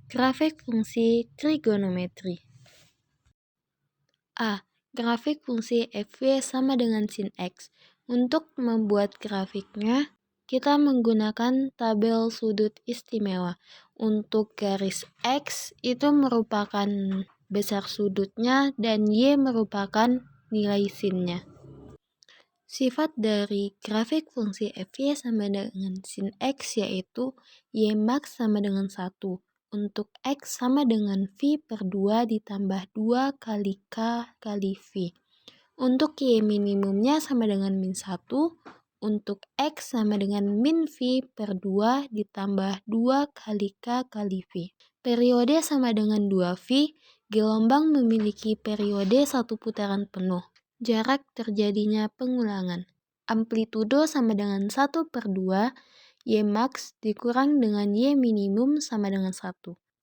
Grafik fungsi trigonometri. A. Grafik fungsi fy sama dengan sin x. Untuk membuat grafiknya, kita menggunakan tabel sudut istimewa. Untuk garis x itu merupakan besar sudutnya dan y merupakan nilai sinnya. Sifat dari grafik fungsi fy sama dengan sin x yaitu y max sama dengan 1. Untuk x sama dengan v per 2 ditambah 2 kali k kali v. Untuk y minimumnya sama dengan min 1. Untuk x sama dengan min v per 2 ditambah 2 kali k kali v. Periode sama dengan 2v, gelombang memiliki periode 1 putaran penuh. Jarak terjadinya pengulangan. Amplitudo sama dengan 1 per 2, y max dikurang dengan y minimum sama dengan 1.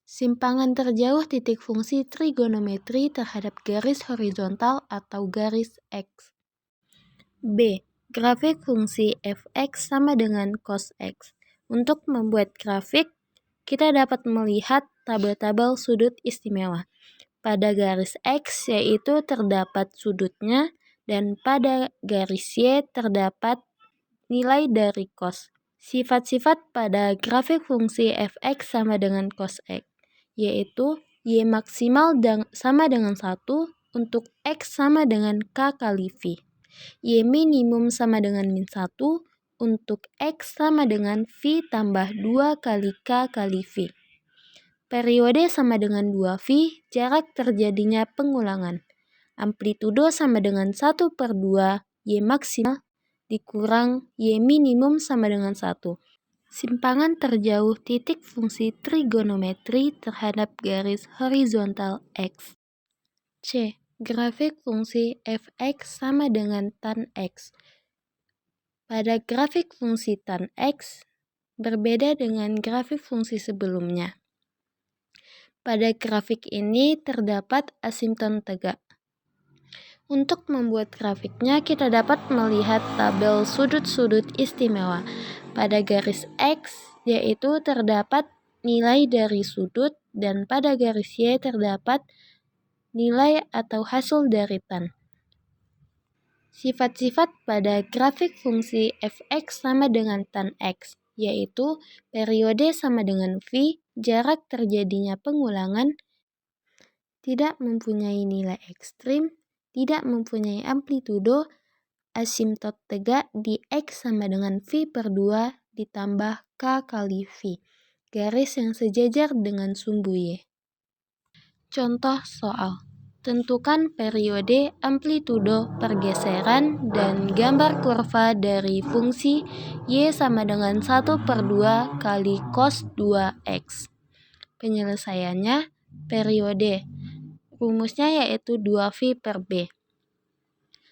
Simpangan terjauh titik fungsi trigonometri terhadap garis horizontal atau garis x. B. Grafik fungsi fx sama dengan cos x. Untuk membuat grafik, kita dapat melihat tabel-tabel sudut istimewa. Pada garis x yaitu terdapat sudutnya, dan pada garis y terdapat nilai dari cos. Sifat-sifat pada grafik fungsi fx sama dengan cos x, yaitu y maksimal sama dengan 1, untuk x sama dengan k kali v. Y minimum sama dengan min 1, untuk x sama dengan v tambah 2 kali k kali v. Periode sama dengan 2v, jarak terjadinya pengulangan. Amplitudo sama dengan 1 per 2, y maksimal dikurang y minimum sama dengan 1. Simpangan terjauh titik fungsi trigonometri terhadap garis horizontal x. C. Grafik fungsi fx sama dengan tan x. Pada grafik fungsi tan x, berbeda dengan grafik fungsi sebelumnya. Pada grafik ini terdapat asimton tegak. Untuk membuat grafiknya, kita dapat melihat tabel sudut-sudut istimewa. Pada garis x, yaitu terdapat nilai dari sudut, dan pada garis y terdapat nilai atau hasil dari tan. Sifat-sifat pada grafik fungsi fx sama dengan tan x, yaitu periode sama dengan v, jarak terjadinya pengulangan, tidak mempunyai nilai ekstrim, tidak mempunyai amplitudo, asimtot tegak di x sama dengan v per 2 ditambah k kali v, garis yang sejajar dengan sumbu y. Contoh soal. Tentukan periode, amplitudo, pergeseran, dan gambar kurva dari fungsi y sama dengan 1 per 2 kali cos 2x. Penyelesaiannya, periode. Rumusnya yaitu 2v per b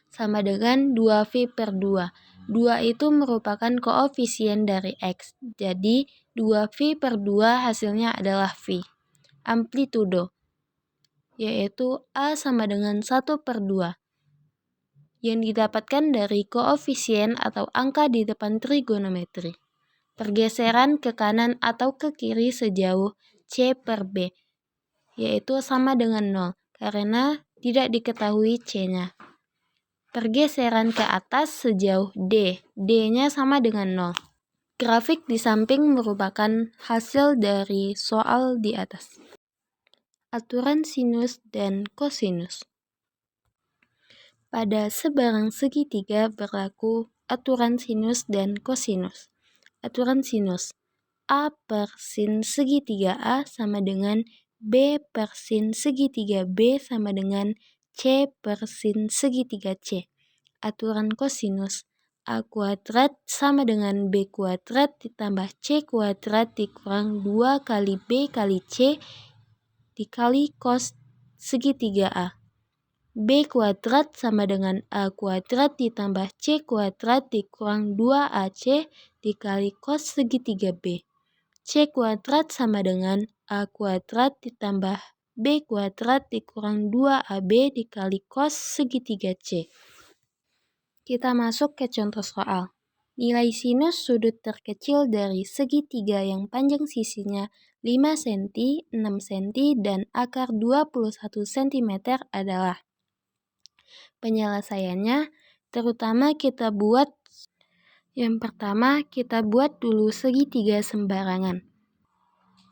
sama dengan 2v per 2. 2 itu merupakan koefisien dari x, jadi 2v per 2 hasilnya adalah v. Amplitudo, yaitu A sama dengan 1 per 2, yang didapatkan dari koefisien atau angka di depan trigonometri. Pergeseran ke kanan atau ke kiri sejauh C per B, yaitu sama dengan 0, karena tidak diketahui C-nya. Pergeseran ke atas sejauh D, D-nya sama dengan 0. Grafik di samping merupakan hasil dari soal di atas. Aturan sinus dan kosinus. Pada sebarang segitiga berlaku aturan sinus dan kosinus. Aturan sinus. A per sin segitiga A sama dengan B per sin segitiga B sama dengan C per sin segitiga C. Aturan kosinus. A kuadrat sama dengan B kuadrat ditambah C kuadrat dikurang 2 kali B kali C dikali cos segitiga A. B kuadrat sama dengan A kuadrat ditambah C kuadrat dikurang 2AC dikali cos segitiga B. C kuadrat sama dengan A kuadrat ditambah B kuadrat dikurang 2AB dikali cos segitiga C. Kita masuk ke contoh soal. nilai sinus sudut terkecil dari segitiga yang panjang sisinya 5 cm, 6 cm, dan akar 21 cm adalah. Penyelesaiannya, yang pertama kita buat dulu segitiga sembarangan.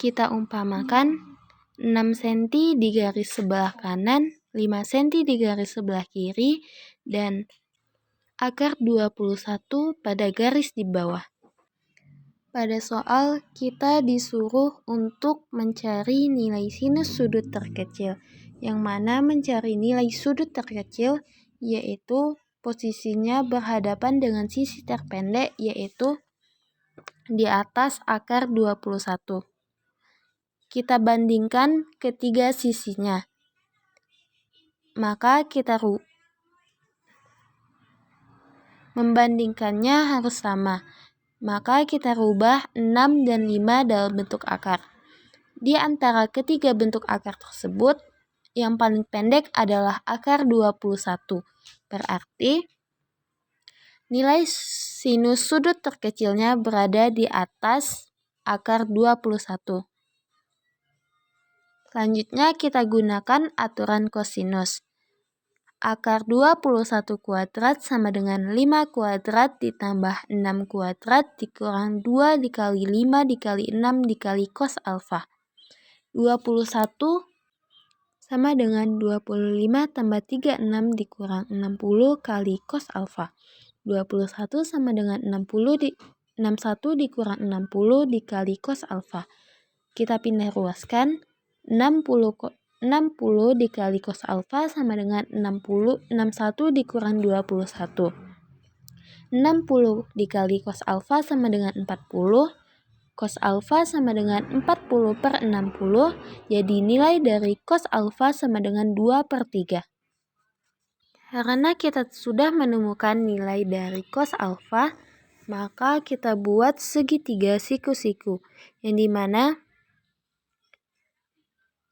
Kita umpamakan 6 cm di garis sebelah kanan, 5 cm di garis sebelah kiri, dan akar 21 pada garis di bawah. Pada soal, kita disuruh untuk mencari nilai sinus sudut terkecil, yang mana mencari nilai sudut terkecil yaitu posisinya berhadapan dengan sisi terpendek, yaitu di atas akar 21. Kita bandingkan ketiga sisinya. Maka kita membandingkannya harus sama. Maka kita rubah 6 dan 5 dalam bentuk akar. Di antara ketiga bentuk akar tersebut, yang paling pendek adalah akar 21. Berarti nilai sinus sudut terkecilnya berada di atas akar 21. Selanjutnya kita gunakan aturan kosinus. Akar 21 kuadrat sama dengan 5 kuadrat ditambah 6 kuadrat dikurang 2 dikali 5 dikali 6 dikali cos alfa. 21 sama dengan 25 tambah 36 dikurang 60 kali cos alfa. 21 sama dengan 61 dikurang 60 dikali cos alfa. Kita pindah ruaskan. 60 dikali cos alfa sama dengan 61 dikurang 21. 60 dikali cos alfa sama dengan 40. Cos alfa sama dengan 40 per 60. Jadi nilai dari cos alfa sama dengan 2/3. Karena kita sudah menemukan nilai dari cos alfa, maka kita buat segitiga siku-siku, yang dimana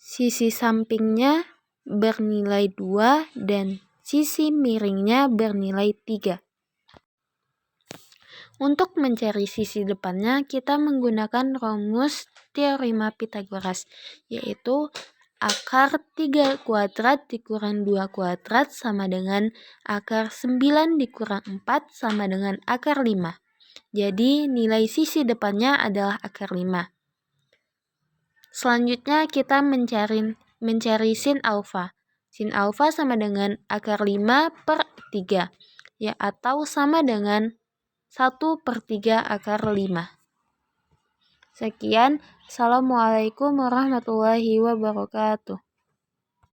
sisi sampingnya bernilai 2 dan sisi miringnya bernilai 3. Untuk mencari sisi depannya, kita menggunakan rumus teorema Pythagoras, yaitu akar 3 kuadrat dikurang 2 kuadrat sama dengan akar 9 dikurang 4 sama dengan akar 5. Jadi nilai sisi depannya adalah akar 5. Selanjutnya kita mencari sin alfa. Sin alfa sama dengan akar 5 per 3, ya, atau sama dengan 1/3 akar 5. Sekian. Assalamualaikum warahmatullahi wabarakatuh.